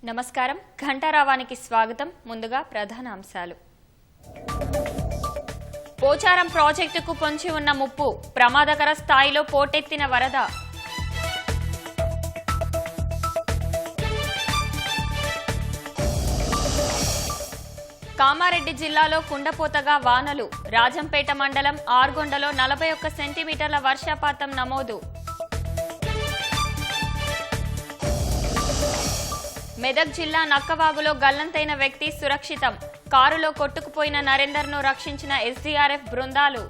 నమస్కారం ఘంటారావానికి స్వాగతం. ముందుగా ప్రధాన అంశాలు. పోచారం ప్రాజెక్టుకు పొంచి ఉన్న ముప్పు, ప్రమాదకర స్థాయిలో పోటెత్తిన వరద. కామారెడ్డి జిల్లాలో కుండపోతగా వానలు, రాజంపేట మండలం ఆర్గొండలో 41 సెంటీమీటర్ల వర్షపాతం నమోదు. మెదక్ జిల్లా నక్కవాగులో గల్లంతైన వ్యక్తి సురక్షితం, కారులో కొట్టుకుపోయిన నరేందర్ను రక్షించిన ఎస్డీఆర్ఎఫ్ బృందాలు.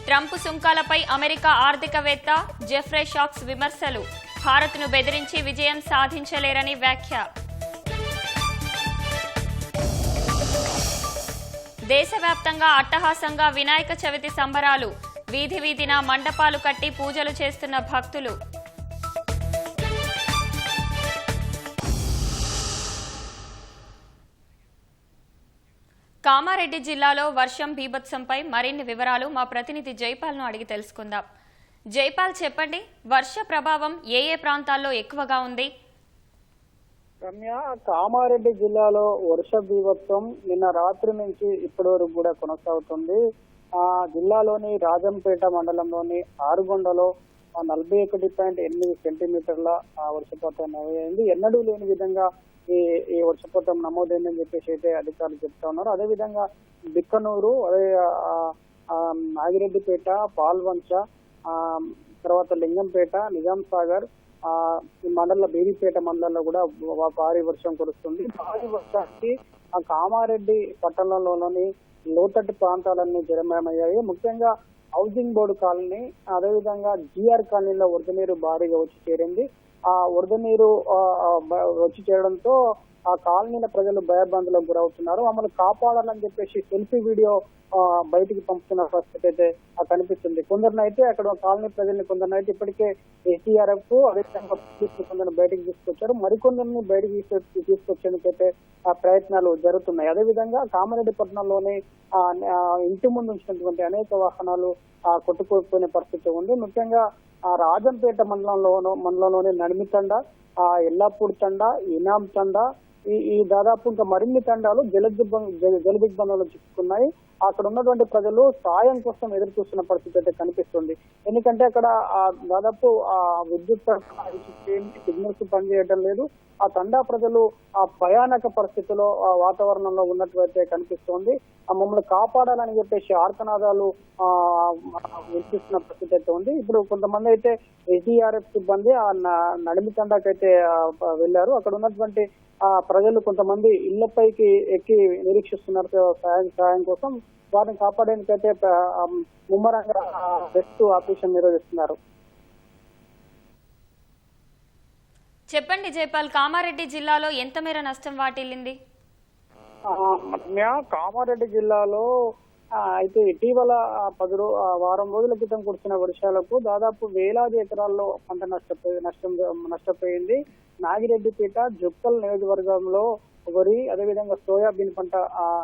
ట్రంప్ సుంకాలపై అమెరికా ఆర్థికవేత్త జెఫ్రే షాక్స్ విమర్శలు, భారత్ను బెదిరించి విజయం సాధించలేరని వ్యాఖ్య. దేశవ్యాప్తంగా అట్టహాసంగా వినాయక చవితి సంబరాలు, వీధి వీధిన మండపాలు కట్టి పూజలు చేస్తున్న భక్తులు. కామారెడ్డి జిల్లాలో వర్షం బీభత్సంపై మరిన్ని వివరాలు మా ప్రతినిధి జైపాల్ను అడిగి తెలుసుకుందాం. జైపాల్, చెప్పండి, వర్ష ప్రభావం ఏ ప్రాంతాల్లో ఎక్కువగా ఉంది? రమ్య, కామారెడ్డి జిల్లాలో వర్ష బీభత్సం నిన్న రాత్రి నుంచి ఇప్పటి వరకు కూడా కొనసాగుతుంది. జిల్లాలోని రాజంపేట మండలంలోని ఆరుగొండలో 41.8 సెంటీమీటర్ల వర్షపాతం నమోదైంది. ఎన్నడూ లేని విధంగా ఈ వర్షపాతం నమోదైందని చెప్పేసి అయితే అధికారులు చెప్తా ఉన్నారు. అదేవిధంగా బిక్కనూరు, అదే నాగిరెడ్డిపేట, పాల్వంచ, తర్వాత లింగంపేట, నిజాం సాగర్ ఈ మండల బేరిపేట మండలంలో కూడా భారీ వర్షం కురుస్తుంది. భారీ వర్షానికి కామారెడ్డి పట్టణంలోని లోతట్టు ప్రాంతాలన్నీ జలమయమయ్యాయి. ముఖ్యంగా హౌసింగ్ బోర్డు కాలనీ, అదేవిధంగా జిఆర్ కాలనీలో వరద నీరు భారీగా వచ్చి చేరింది. ఆ వరద నీరు వచ్చి చేరడంతో ఆ కాలనీల ప్రజలు భయభ్రాంతులకు గురవుతున్నారు. మమ్మల్ని కాపాడాలని చెప్పేసి సెల్ఫీ వీడియో బయటికి పంపుతున్న పరిస్థితి అయితే కనిపిస్తుంది. కొందరినైతే అక్కడ కాలనీ ప్రజల్ని కొందరినైతే ఇప్పటికే ఎస్డీఆర్ఎఫ్ అదేవిధంగా కొందరిని బయటకు తీసుకొచ్చారు. మరికొందరిని బయటకు తీసుకొచ్చేందుకైతే ప్రయత్నాలు జరుగుతున్నాయి. అదేవిధంగా కామారెడ్డి పట్టణంలోని ఇంటి ముందు ఉంచినటువంటి అనేక వాహనాలు కొట్టుకుపోయిన పరిస్థితి ఉంది. ముఖ్యంగా రాజంపేట మండలంలోని నడిమితండ, ఎల్లాపూర్ తండ, ఇనాం తండ, ఈ దాదాపు ఇంకా మరిన్ని తండాలు జలదిగ్బంధంలో చిక్కుకున్నాయి. అక్కడ ఉన్నటువంటి ప్రజలు సాయం కోసం ఎదురు చూస్తున్న పరిస్థితి అయితే కనిపిస్తుంది. ఎందుకంటే అక్కడ దాదాపు విద్యుత్ సిగ్నల్స్ పనిచేయడం లేదు. ఆ తండా ప్రజలు ఆ భయానక పరిస్థితిలో వాతావరణంలో ఉన్నట్లయితే కనిపిస్తోంది. మమ్మల్ని కాపాడాలని చెప్పేసి ఆర్తనాదాలు వినిపిస్తున్న పరిస్థితి అయితే ఉంది. ఇప్పుడు కొంతమంది అయితే ఎస్డీఆర్ఎఫ్ సిబ్బంది ఆ నడిమి తండాకైతే వెళ్లారు. అక్కడ ఉన్నటువంటి ప్రజలు కొంతమంది ఇళ్లపైకి ఎక్కి నిరీక్షిస్తున్నారు సాయం కోసం. వారిని కాపాడేందుకైతే ముమ్మరంగా రెస్క్యూ ఆపరేషన్ నిర్వహిస్తున్నారు. చెప్పండి జైపాల్, కామారెడ్డి జిల్లాలో ఎంత మేర నష్టం వాటిల్లింది? కామారెడ్డి జిల్లాలో అయితే ఇటీవల వారం రోజుల క్రితం కురిసిన వర్షాలకు దాదాపు వేలాది ఎకరాల్లో పంట నష్టపోయింది. నాగిరెడ్డిపేట, జుక్కల్ నియోజకవర్గంలో వరి, అదేవిధంగా సోయాబీన్ పంట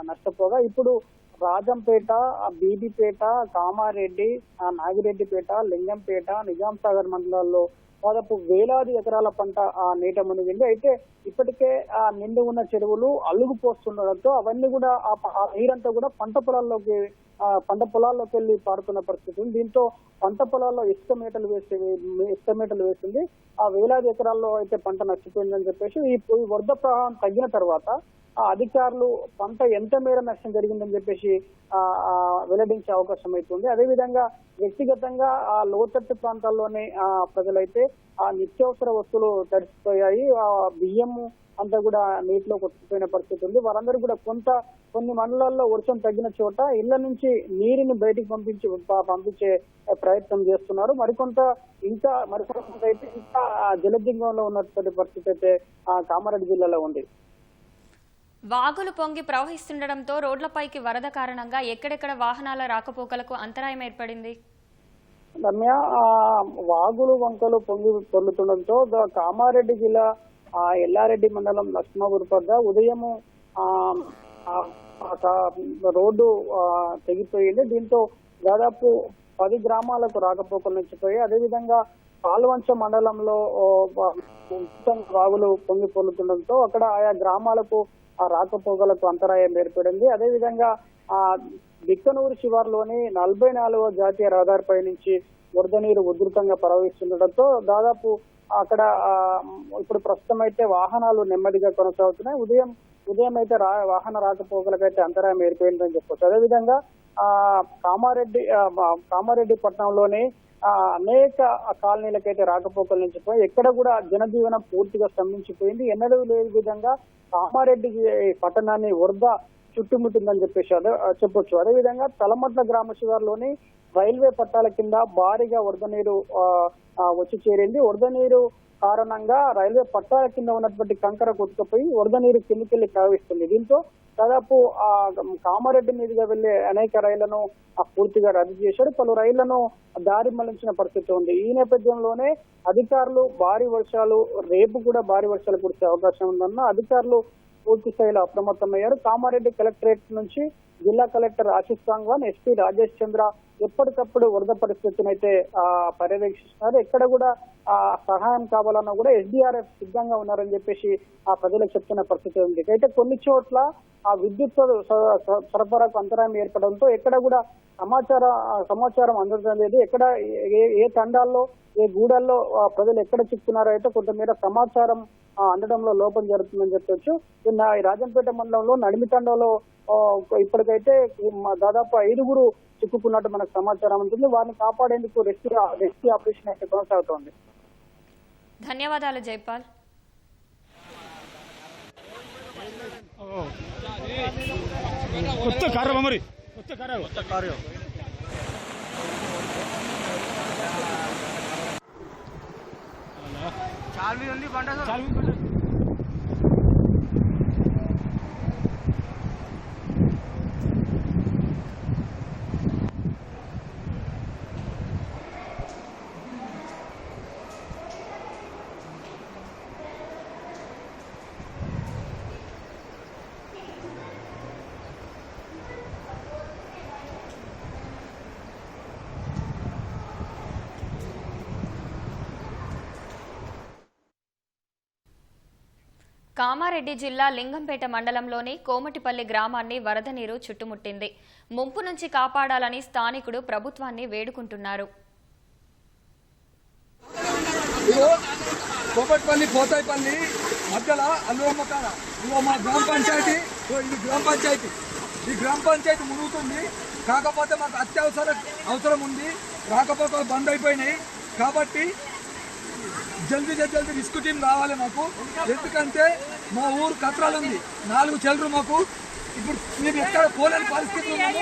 నష్టపోగా ఇప్పుడు రాజంపేట, బీబీపేట, కామారెడ్డి, నాగిరెడ్డిపేట, లింగంపేట, నిజాం సాగర్ మండలాల్లో దాదాపు వేలాది ఎకరాల పంట నీట మునిగింది. అయితే ఇప్పటికే నిండి ఉన్న చెరువులు అలుగు పోస్తుండడంతో అవన్నీ కూడా ఆ నీరంతా కూడా పంట పొలాల్లోకి వెళ్ళి పారుతున్న పరిస్థితి ఉంది. దీంతో పంట పొలాల్లో ఇసుక మేటలు వేసింది. ఆ వేలాది ఎకరాల్లో అయితే పంట నష్టపోయిందని చెప్పేసి ఈ వరద ప్రవాహం తగ్గిన తర్వాత అధికారులు పంట ఎంత మేర నష్టం జరిగిందని చెప్పేసి వెల్లడించే అవకాశం అవుతుంది. అదేవిధంగా వ్యక్తిగతంగా ఆ లోతట్టు ప్రాంతాల్లోనే ప్రజలైతే ఆ నిత్యావసర వస్తువులు తడిసిపోయాయి. బియ్యము అంతా కూడా నీటిలో కొట్టుకుపోయిన పరిస్థితి ఉంది. వారందరూ కూడా కొన్ని మండలాల్లో వర్షం తగ్గిన చోట ఇళ్ల నుంచి నీరుని బయటికి పంపించే ప్రయత్నం చేస్తున్నారు. మరికొంత అయితే ఇంకా జలదిగ్బంధంలో ఉన్నటువంటి పరిస్థితి అయితే కామారెడ్డి జిల్లాలో ఉంది. వాగులు పొంగి ప్రవహిస్తుండటంతో రోడ్లపైకి వరద కారణంగా ఎక్కడెక్కడ వాహనాల రాకపోకలకు అంతరాయం ఏర్పడింది. రమ్య, వాగులు వంకలు పొందుతుండటంతో కామారెడ్డి జిల్లా ఎల్లారెడ్డి మండలం లక్ష్మణపూర్ వద్ద ఉదయము రోడ్డు తెగిపోయింది. దీంతో దాదాపు 10 గ్రామాలకు రాకపోకలు నిలిచిపోయి. అదేవిధంగా పాల్వంచ మండలంలో వాగులు పొంగి పొర్లుతుండటంతో అక్కడ ఆయా గ్రామాలకు ఆ రాకపోకలకు అంతరాయం ఏర్పడింది. అదేవిధంగా ఆ బిక్కనూరు శివార్లోని 44వ జాతీయ రహదారిపై నుంచి వరద నీరు ఉధృతంగా ప్రవహిస్తుండటంతో దాదాపు అక్కడ ఇప్పుడు ప్రస్తుతం అయితే వాహనాలు నెమ్మదిగా కొనసాగుతున్నాయి. ఉదయం అయితే వాహన రాకపోకలకైతే అంతరాయం ఏర్పడిందని చెప్పొచ్చు. అదేవిధంగా కామారెడ్డి పట్టణంలోని అనేక కాలనీలకైతే రాకపోకలు నిలిచిపోయి ఎక్కడ కూడా జనజీవనం పూర్తిగా స్తంభించిపోయింది. ఎన్నడూ లేని విధంగా కామారెడ్డి పట్టణాన్ని వరద చుట్టుముట్టిందని చెప్పొచ్చు. అదేవిధంగా తలమట్ల గ్రామ శివారులోని రైల్వే పట్టాల కింద భారీగా వరద నీరు వచ్చి చేరింది. వరద నీరు కారణంగా రైల్వే పట్టాల కింద ఉన్నటువంటి కంకర కొట్టుకుపోయి వరద నీరు కిందికెళ్లి ప్రవహిస్తుంది. దీంతో దాదాపు కామారెడ్డి మీదుగా వెళ్లే అనేక రైళ్లను పూర్తిగా రద్దు చేశారు. పలు రైళ్లను దారి మళ్లించిన పరిస్థితి ఉంది. ఈ నేపథ్యంలోనే అధికారులు రేపు కూడా భారీ వర్షాలు కురిసే అవకాశం ఉందన్న అధికారులు పూర్తి స్థాయిలో అప్రమత్తమయ్యారు. కామారెడ్డి కలెక్టరేట్ నుంచి జిల్లా కలెక్టర్ ఆశిష్ సాంగ్వాన్, ఎస్పీ రాజేష్ చంద్ర ఎప్పటికప్పుడు వరద పరిస్థితిని అయితే పర్యవేక్షిస్తున్నారు. ఎక్కడ కూడా సహాయం కావాలన్నా కూడా SDRF సిద్ధంగా ఉన్నారని చెప్పేసి ఆ ప్రజలకు చెప్తున్న పరిస్థితి ఉంది. అయితే కొన్ని చోట్ల ఆ విద్యుత్ సరఫరాకు అంతరాయం ఏర్పడంతో ఎక్కడ కూడా సమాచారం అందడం లేదు. ఎక్కడ ఏ తండాల్లో ఏ గూడల్లో ప్రజలు ఎక్కడ చిక్కున్నారో అయితే కొంతమేర సమాచారం అందడంలో లోపం జరుగుతుందని చెప్పొచ్చు. రాజంపేట మండలంలో నడిమి తండాలో ఇప్పటికైతే దాదాపు 5 చిక్కుకున్నట్టు మనకు సమాచారం ఉంటుంది. వారిని కాపాడేందుకు రెస్క్యూ ఆపరేషన్ అయితే కొనసాగుతోంది. ధన్యవాదాలు జైపాల్. కామారెడ్డి జిల్లా లింగంపేట మండలంలోని కోమటిపల్లి గ్రామాన్ని వరద నీరు చుట్టుముట్టింది. ముంపు నుంచి కాపాడాలని స్థానికుడు ప్రభుత్వాన్ని వేడుకుంటున్నారు. కోమటిపల్లి పోతాయిపల్లి మధ్యలో అల్లువమ్మకాడ మా గ్రామ పంచాయతీ, ఈ గ్రామ పంచాయతీ మునుగుతుంది. కాకపోతే మాకు అవసరం ఉంది. రాకపోకలు బంద్ అయిపోయినాయి. కాబట్టి జల్దీ రెస్క్యూ టీం కావాలి మాకు. ఎందుకంటే మా ఊరు కత్రాలు ఉంది, 4 చెల్లు మాకు. ఇప్పుడు మేము ఎక్కడ పోలేని పరిస్థితులు ఉన్నాము.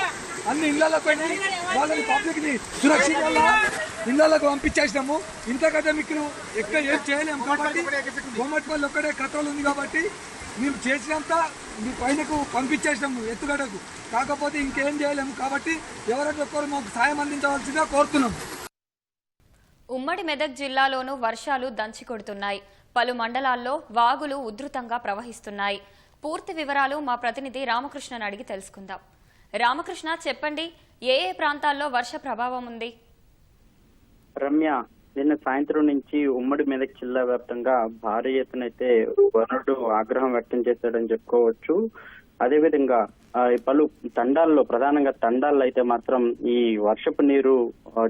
అన్ని ఇళ్లలో పోయినాయి. వాళ్ళని పబ్లిక్ ని సురక్షితంగా ఇళ్లకు పంపించేసినాము. ఇంతకంటే మీకు ఎక్కడ ఏం చేయలేము. కాబట్టి కోమటిపల్లి ఒక్కడే కత్రాలు ఉంది కాబట్టి మేము చేసినంత మీ పైనకు పంపించేసినాము ఎత్తుగడకు. కాకపోతే ఇంకేం చేయలేము. కాబట్టి ఎవరైనా ఒక్కరు మాకు సాయం అందించవలసిందిగా కోరుతున్నాము. ఉమ్మడి మెదక్ జిల్లాలోనూ వర్షాలు దంచికొడుతున్నాయి. పలు మండలాల్లో వాగులు ఉధృతంగా ప్రవహిస్తున్నాయి. పూర్తి వివరాలు మా ప్రతినిధి రామకృష్ణను అడిగి తెలుసుకుందాం. రామకృష్ణ, చెప్పండి, ఏ ప్రాంతాల్లో వర్ష ప్రభావం ఉంది? రమ్య, నిన్న సాయంత్రం నుంచి ఉమ్మడి మెదక్ జిల్లా వ్యాప్తంగా భారీ ఎత్తునైతే వరుణుడు ఆగ్రహం వ్యక్తం చేశాడని చెప్పుకోవచ్చు. అదేవిధంగా పలు తండాల్లో, ప్రధానంగా తండాల్లో అయితే మాత్రం ఈ వర్షపు నీరు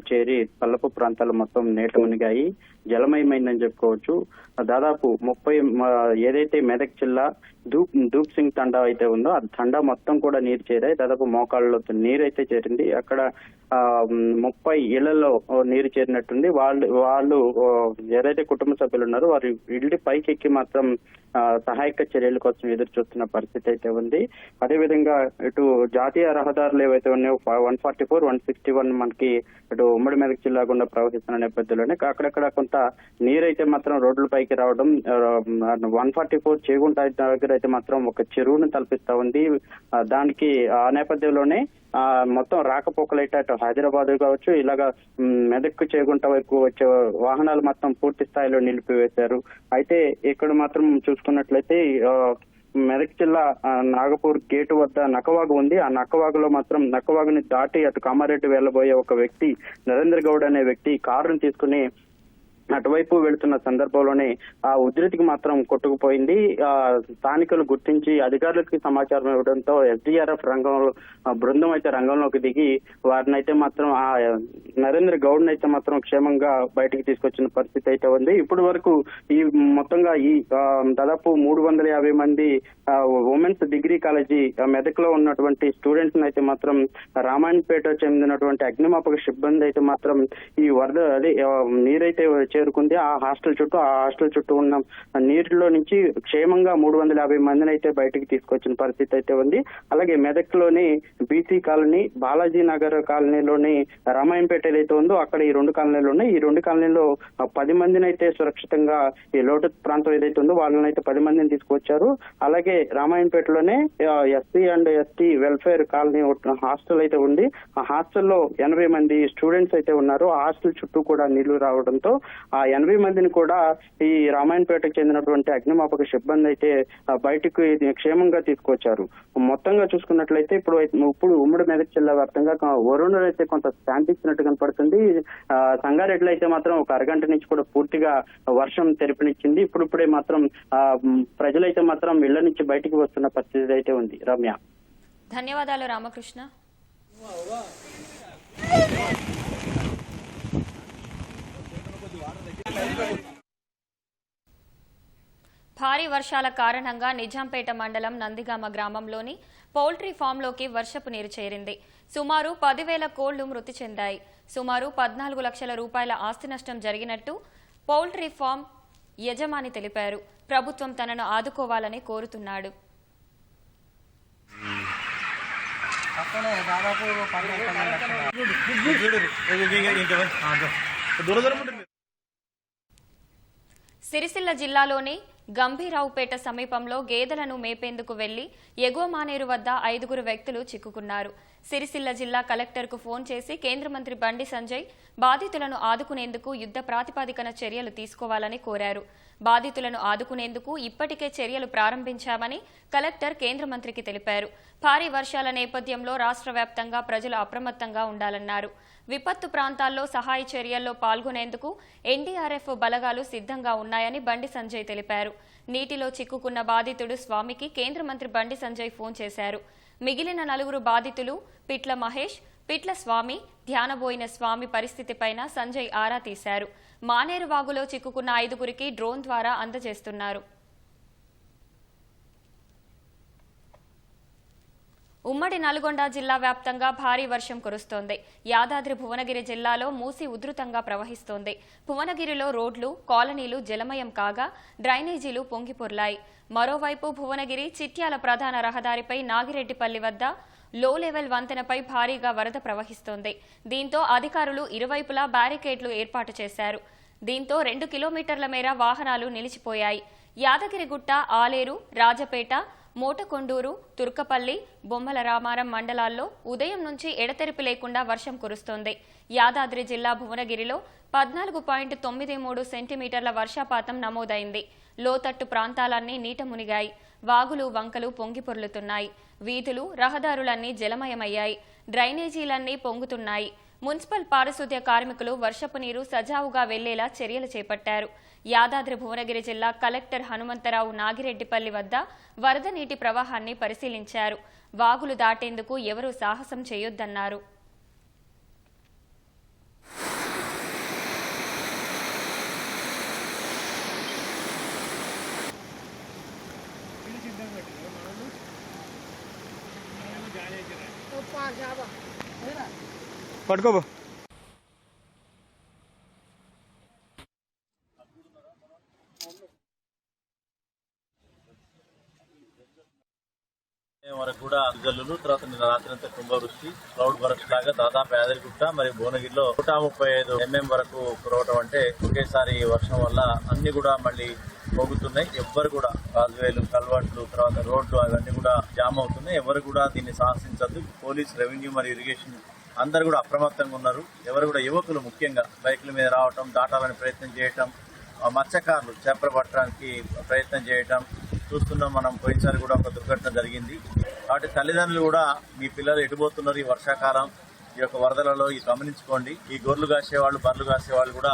చేరి పల్లపు ప్రాంతాలు మొత్తం నీట మునిగాయి, జలమయమైందని చెప్పుకోవచ్చు. దాదాపు 30 ఏదైతే మెదక్ జిల్లా ధూప్ సింగ్ తండా అయితే ఉందో ఆ తండా మొత్తం కూడా నీరు చేరాయి. దాదాపు మోకాళ్ళలో నీరు అయితే చేరింది. అక్కడ 30 ఇళ్లలో నీరు చేరినట్టుంది. వాళ్ళు ఏదైతే కుటుంబ సభ్యులు ఉన్నారో వారు ఇల్లు పైకి ఎక్కి మాత్రం సహాయక చర్యల కోసం ఎదురు చూస్తున్న పరిస్థితి అయితే ఉంది. అదేవిధంగా ఇటు జాతీయ రహదారులు ఏవైతే ఉన్నాయో 144, 161 మనకి ఇటు ఉమ్మడి మెదక్ జిల్లా గుండా ప్రవహిస్తున్న నేపథ్యంలోనే అక్కడక్కడ కొంత నీరైతే మాత్రం రోడ్లపైకి రావడం. 144 చేగుంట దగ్గర అయితే మాత్రం ఒక చెరువును తలపిస్తా ఉంది. దానికి ఆ నేపథ్యంలోనే మొత్తం రాకపోకలైతే అటు హైదరాబాద్ కావచ్చు, ఇలాగా మెదక్ చేగుంట వైపు వచ్చే వాహనాలు మొత్తం పూర్తి స్థాయిలో నిలిపివేశారు. అయితే ఇక్కడ మాత్రం చూసుకున్నట్లయితే మెదక్ జిల్లా నాగపూర్ గేటు వద్ద నక్కవాగు ఉంది. ఆ నక్కవాగులో మాత్రం నక్కవాగుని దాటి అటు కామారెడ్డి వెళ్లబోయే ఒక వ్యక్తి నరేంద్ర గౌడ్ అనే వ్యక్తి కారును తీసుకుని అటువైపు వెళుతున్న సందర్భంలోనే ఆ ఉధృతికి మాత్రం కొట్టుకుపోయింది. స్థానికులు గుర్తించి అధికారులకి సమాచారం ఇవ్వడంతో ఎస్డీఆర్ఎఫ్ బృందం అయితే రంగంలోకి దిగి వారిని అయితే మాత్రం ఆ నరేంద్ర గౌడ్ అయితే మాత్రం క్షేమంగా బయటికి తీసుకొచ్చిన పరిస్థితి అయితే ఉంది. ఇప్పటి వరకు ఈ మొత్తంగా ఈ దాదాపు 350 మంది ఉమెన్స్ డిగ్రీ కాలేజీ మెదక్ లో ఉన్నటువంటి స్టూడెంట్స్ అయితే మాత్రం రామాయణపేట చెందినటువంటి అగ్నిమాపక సిబ్బంది అయితే మాత్రం ఈ వరద నీరైతే చేరుకుంది. ఆ హాస్టల్ చుట్టూ ఉన్న నీటిలో నుంచి క్షేమంగా 350 మందిని అయితే బయటికి తీసుకొచ్చిన పరిస్థితి అయితే ఉంది. అలాగే మెదక్ లోని బీసీ కాలనీ, బాలాజీ నగర్ కాలనీలోని రామాయణపేట ఏదైతే ఉందో అక్కడ ఈ 2 కాలనీలు ఉన్నాయి. ఈ 2 కాలనీలో 10 మందిని అయితే సురక్షితంగా ఈ లోతట్టు ప్రాంతం ఏదైతే ఉందో వాళ్ళని అయితే 10 మందిని తీసుకొచ్చారు. అలాగే రామాయణపేటలోనే SC and ST welfare colony hostel అయితే ఉంది. ఆ హాస్టల్లో 80 మంది స్టూడెంట్స్ అయితే ఉన్నారు. ఆ హాస్టల్ చుట్టూ కూడా నీళ్లు రావడంతో ఆ 80 మందిని కూడా ఈ రామాయణపేటకు చెందినటువంటి అగ్నిమాపక సిబ్బంది అయితే బయటకు క్షేమంగా తీసుకొచ్చారు. మొత్తంగా చూసుకున్నట్లయితే ఇప్పుడు ఉమ్మడి మెదక్ జిల్లా వ్యాప్తంగా వరుణులు అయితే కొంత శాంతించినట్టు కనపడుతుంది. సంగారెడ్డిలో అయితే మాత్రం ఒక అరగంట నుంచి కూడా పూర్తిగా వర్షం తెరిపినిచ్చింది. ఇప్పుడిప్పుడే మాత్రం ప్రజలైతే మాత్రం ఇళ్ల నుంచి బయటికి వస్తున్న పరిస్థితి అయితే ఉంది. రమ్య, ధన్యవాదాలు రామకృష్ణ. భారీ వర్షాల కారణంగా నిజాంపేట మండలం నందిగామ గ్రామంలోని పౌల్ట్రీ ఫామ్లోకి వర్షపు నీరు చేరింది. సుమారు 10,000 కోళ్లు మృతి చెందాయి. సుమారు 14 లక్షల రూపాయల ఆస్తి నష్టం జరిగినట్టు పౌల్ట్రీ ఫామ్ యజమాని తెలిపారు. ప్రభుత్వం తనను ఆదుకోవాలని కోరుతున్నాడు. సిరిసిల్ల జిల్లాలోని గంభీరావుపేట సమీపంలో గేదెలను మేపేందుకు వెళ్లి ఎగువ మానేరు వద్ద 5 వ్యక్తులు చిక్కుకున్నారు. సిరిసిల్ల జిల్లా కలెక్టర్కు ఫోన్ చేసి కేంద్ర మంత్రి బండి సంజయ్ బాధితులను ఆదుకునేందుకు యుద్ధ ప్రాతిపదికన చర్యలు తీసుకోవాలని కోరారు. బాధితులను ఆదుకునేందుకు ఇప్పటికే చర్యలు ప్రారంభించామని కలెక్టర్ కేంద్ర మంత్రికి తెలిపారు. భారీ వర్షాల నేపథ్యంలో రాష్ట్ర వ్యాప్తంగా ప్రజలు అప్రమత్తంగా ఉండాలన్నారు. విపత్తు ప్రాంతాల్లో సహాయ చర్యల్లో పాల్గొనేందుకు ఎన్డీఆర్ఎఫ్ బలగాలు సిద్ధంగా ఉన్నాయని బండి సంజయ్ తెలిపారు. నీటిలో చిక్కుకున్న బాధితుడు స్వామికి కేంద్ర మంత్రి బండి సంజయ్ ఫోన్ చేశారు. మిగిలిన 4 బాధితులు పిట్ల మహేష్, పిట్ల స్వామి, ధ్యానబోయిన స్వామి పరిస్థితిపైన సంజయ్ ఆరా తీశారు. మానేరు వాగులో చిక్కుకున్న 5 డ్రోన్ ద్వారా అందజేస్తున్నారు. ఉమ్మడి నల్గొండ జిల్లా వ్యాప్తంగా భారీ వర్షం కురుస్తోంది. యాదాద్రి భువనగిరి జిల్లాలో మూసి ఉధృతంగా ప్రవహిస్తోంది. భువనగిరిలో రోడ్లు, కాలనీలు జలమయం కాగా డ్రైనేజీలు పొంగిపొర్లాయి. మరోవైపు భువనగిరి చిట్యాల ప్రధాన రహదారిపై నాగిరెడ్డిపల్లి వద్ద లో లెవెల్ వంతెనపై భారీగా వరద ప్రవహిస్తోంది. దీంతో అధికారులు ఇరువైపులా బ్యారికేడ్లు ఏర్పాటు చేశారు. దీంతో 2 కిలోమీటర్ల మేర వాహనాలు నిలిచిపోయాయి. యాదగిరిగుట్ట, ఆలేరు, రాజపేట, మోటకొండూరు, తుర్కపల్లి, బొమ్మల రామారం మండలాల్లో ఉదయం నుంచి ఎడతెరిపి లేకుండా వర్షం కురుస్తోంది. యాదాద్రి జిల్లా భువనగిరిలో 14.93 సెంటీమీటర్ల వర్షపాతం నమోదైంది. లోతట్టు ప్రాంతాలన్నీ నీట మునిగాయి. వాగులు, వంకలు పొంగిపొర్లుతున్నాయి. వీధులు, రహదారులన్నీ జలమయమయ్యాయి. డ్రైనేజీలన్నీ పొంగుతున్నాయి. మున్సిపల్ పారిశుద్ధ్య కార్మికులు వర్షపు నీరు సజావుగా వెళ్లేలా చర్యలు చేపట్టారు. యాదాద్రి భువనగిరి జిల్లా కలెక్టర్ హనుమంతరావు నాగిరెడ్డిపల్లి వద్ద వరద నీటి ప్రవాహాన్ని పరిశీలించారు. వాగులు దాటేందుకు ఎవరూ సాహసం చేయొద్దన్నారు. పట్టుకోబో. వరకు కూడా జల్లులు, తర్వాత నిన్న రాత్రి అంతా కుంభవృష్టి, క్లౌడ్ బరస్ట్ లాగా దాదాపు యాదగిరిగుట్ట మరియు భువనగిరిలో 135 mm వరకు కురవటం అంటే ఒకేసారి వర్షం వల్ల అన్ని కూడా మళ్ళీ పోగుతున్నాయి. ఎవ్వరు కూడా కాజ్వేలు, కల్వర్ట్లు, తర్వాత రోడ్లు అవన్నీ కూడా జామ్ అవుతున్నాయి. ఎవరు కూడా దీన్ని సాహసించద్దు. పోలీస్, రెవెన్యూ మరియు ఇరిగేషన్ అందరు కూడా అప్రమత్తంగా ఉన్నారు. ఎవరు కూడా యువకులు ముఖ్యంగా బైకుల మీద రావటం, దాటాలని ప్రయత్నం చేయటం, మత్స్యకారులు చేపలు పట్టడానికి ప్రయత్నం చేయటం, చూస్తున్నాం మనం. పోయినసారి కూడా ఒక దుర్ఘటన జరిగింది. కాబట్టి తల్లిదండ్రులు కూడా మీ పిల్లలు ఎటుపోతున్నారు ఈ వర్షాకాలం, ఈ యొక్క వరదలలో గమనించుకోండి. ఈ గొర్రెలు కాసేవాళ్ళు, బర్రెలు కాసేవాళ్ళు కూడా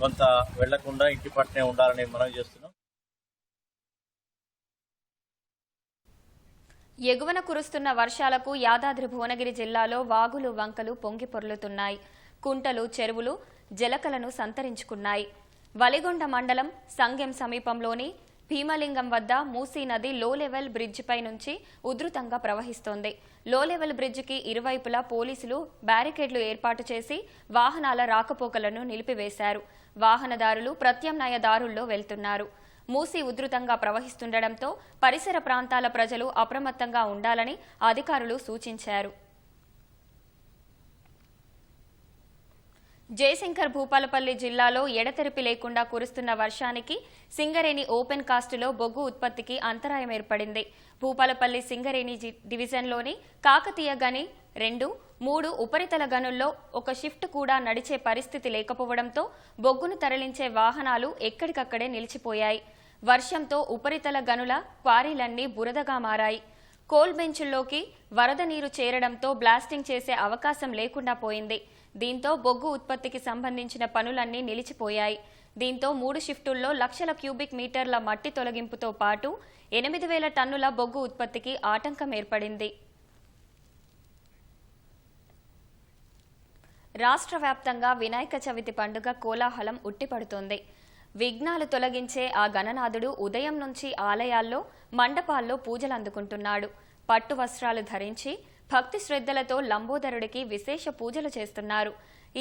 కొంత వెళ్లకుండా ఇంటి పట్టునే ఉండాలని మనం చేస్తున్నాం. ఎగువన కురుస్తున్న వర్షాలకు యాదాద్రి భువనగిరి జిల్లాలో వాగులు వంకలు పొంగి పొర్లుతున్నాయి. కుంటలు, చెరువులు జలకలను సంతరించుకున్నాయి. వలిగొండ మండలం సంగెం సమీపంలోని భీమలింగం వద్ద మూసీ నది లో లెవెల్ బ్రిడ్జిపై నుంచి ఉధృతంగా ప్రవహిస్తోంది. లో లెవెల్ బ్రిడ్జికి ఇరువైపులా పోలీసులు బ్యారికేడ్లు ఏర్పాటు చేసి వాహనాల రాకపోకలను నిలిపివేశారు. వాహనదారులు ప్రత్యామ్నాయ దారుల్లో వెళ్తున్నారు. మూసీ ఉధృతంగా ప్రవహిస్తుండటంతో పరిసర ప్రాంతాల ప్రజలు అప్రమత్తంగా ఉండాలని అధికారులు సూచించారు. జయశంకర్ భూపాలపల్లి జిల్లాలో ఎడతెరిపి లేకుండా కురుస్తున్న వర్షానికి సింగరేణి ఓపెన్ కాస్టులో బొగ్గు ఉత్పత్తికి అంతరాయం ఏర్పడింది. భూపాలపల్లి సింగరేణి డివిజన్లోని కాకతీయ గని 2, 3 ఉపరితల గనుల్లో ఒక షిఫ్ట్ కూడా నడిచే పరిస్థితి లేకపోవడంతో బొగ్గును తరలించే వాహనాలు ఎక్కడికక్కడే నిలిచిపోయాయి. వర్షంతో ఉపరితల గనుల క్వారీలన్నీ బురదగా మారాయి. కోల్ బెంచుల్లోకి వరద నీరు చేరడంతో బ్లాస్టింగ్ చేసే అవకాశం లేకుండా పోయింది. దీంతో బొగ్గు ఉత్పత్తికి సంబంధించిన పనులన్నీ నిలిచిపోయాయి. దీంతో 3 షిఫ్టుల్లో లక్షల క్యూబిక్ మీటర్ల మట్టి తొలగింపుతో పాటు 8,000 టన్నుల బొగ్గు ఉత్పత్తికి ఆటంకం ఏర్పడింది. రాష్ట్ర వ్యాప్తంగా వినాయక చవితి పండుగ కోలాహలం ఉట్టిపడుతోంది. విఘ్నాలు తొలగించే ఆ గణనాథుడు ఉదయం నుంచి ఆలయాల్లో, మండపాల్లో పూజలు అందుకుంటున్నాడు. పట్టు వస్త్రాలు ధరించి భక్తి శ్రద్ధలతో లంబోదరుడికి విశేష పూజలు చేస్తున్నారు.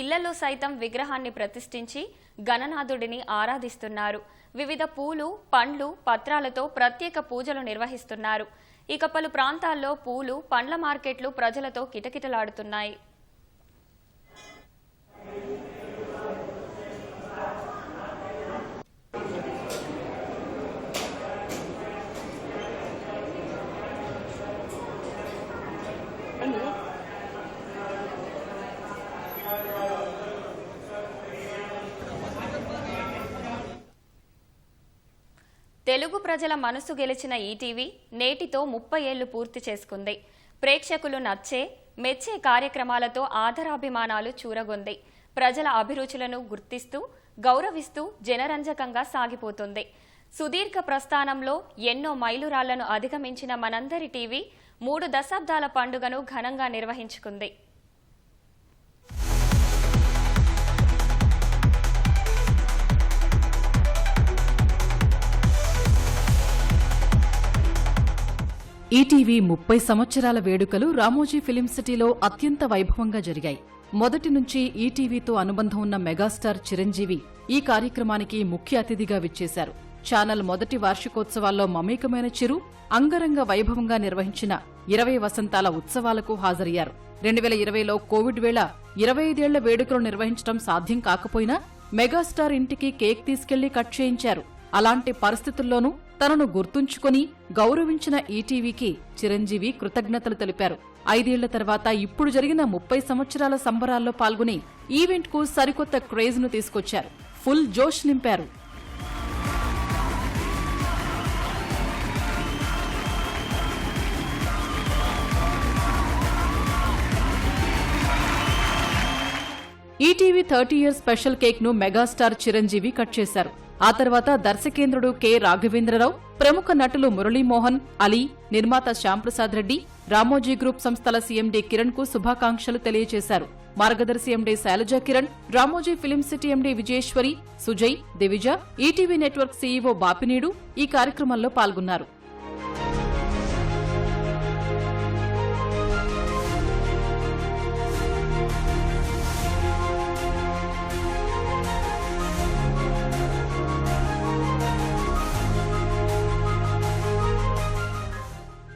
ఇళ్లలో సైతం విగ్రహాన్ని ప్రతిష్ఠించి గణనాథుడిని ఆరాధిస్తున్నారు. వివిధ పూలు, పండ్లు, పత్రాలతో ప్రత్యేక పూజలు నిర్వహిస్తున్నారు. ఇక పలు ప్రాంతాల్లో పూలు, పండ్ల మార్కెట్లు ప్రజలతో కిటకిటలాడుతున్నాయి. తెలుగు ప్రజల మనసు గెలిచిన ఈటీవీ నేటితో 30 ఏళ్లు పూర్తి చేసుకుంది. ప్రేక్షకులు మెచ్చే కార్యక్రమాలతో ఆదరాభిమానాలు చూరగొంది. ప్రజల అభిరుచులను గుర్తిస్తూ, గౌరవిస్తూ జనరంజకంగా సాగిపోతుంది. సుదీర్ఘ ప్రస్థానంలో ఎన్నో మైలురాళ్లను అధిగమించిన మనందరి టీవీ 3 దశాబ్దాల పండుగను ఘనంగా నిర్వహించుకుంది. ఈటీవీ 30 సంవత్సరాల వేడుకలు రామోజీ ఫిలిం సిటీలో అత్యంత వైభవంగా జరిగాయి. మొదటి నుంచి ఈటీవీతో అనుబంధం ఉన్న మెగాస్టార్ చిరంజీవి ఈ కార్యక్రమానికి ముఖ్య అతిథిగా విచ్చేశారు. ఛానల్ మొదటి వార్షికోత్సవాల్లో మమేకమైన చిరు అంగరంగ వైభవంగా నిర్వహించిన 20 వసంతాల ఉత్సవాలకు హాజరయ్యారు. 2020లో కోవిడ్ వేళ 25 ఏళ్ల వేడుకలు నిర్వహించడం సాధ్యం కాకపోయినా మెగాస్టార్ ఇంటికి కేక్ తీసుకెళ్లి కట్ చేయించారు. అలాంటి పరిస్థితుల్లోనూ తనను గుర్తుంచుకుని గౌరవించిన ఈటీవీకి చిరంజీవి కృతజ్ఞతలు తెలిపారు. 5 ఏళ్ల తర్వాత ఇప్పుడు జరిగిన 30 సంవత్సరాల సంబరాల్లో పాల్గొని ఈవెంట్ కు సరికొత్త క్రేజ్ ను తీసుకొచ్చారు. ఫుల్ జోష్ నింపారు. ఈటీవీ 30 ఇయర్స్ స్పెషల్ కేక్ ను మెగాస్టార్ చిరంజీవి కట్ చేశారు. ఆ తర్వాత దర్శకేంద్రుడు కె రాఘవేంద్రరావు, ప్రముఖ నటులు మురళీమోహన్, అలీ, నిర్మాత శ్యాంప్రసాద్ రెడ్డి, రామోజీ గ్రూప్ సంస్థల సీఎండీ కిరణ్ కు శుభాకాంక్షలు తెలియజేశారు. Margadarsi MD Sailaja Kiran, Ramoji film city MD Vijayeswari, Sujay, Divija, ETV network CEO Bapineedu ఈ కార్యక్రమంలో పాల్గొన్నారు.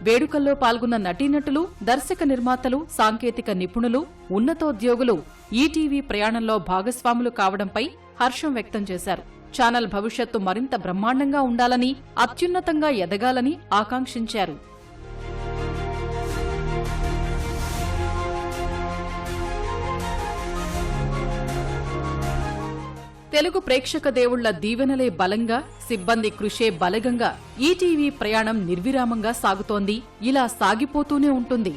వేడుకల్లో పాల్గొన్న నటీనటులు, దర్శక నిర్మాతలు, సాంకేతిక నిపుణులు, ఉన్నతోద్యోగులు ఈటీవీ ప్రయాణంలో భాగస్వాములు కావడంపై హర్షం వ్యక్తం చేశారు. ఛానల్ భవిష్యత్తు మరింత బ్రహ్మాండంగా ఉండాలని, అత్యున్నతంగా ఎదగాలని ఆకాంక్షించారు. తెలుగు ప్రేక్షక దేవుళ్ల దీవెనలే బలంగా, సిబ్బంది కృషే బలగంగా ఈటీవీ ప్రయాణం నిర్విరామంగా సాగుతోంది. ఇలా సాగిపోతూనే ఉంటుంది.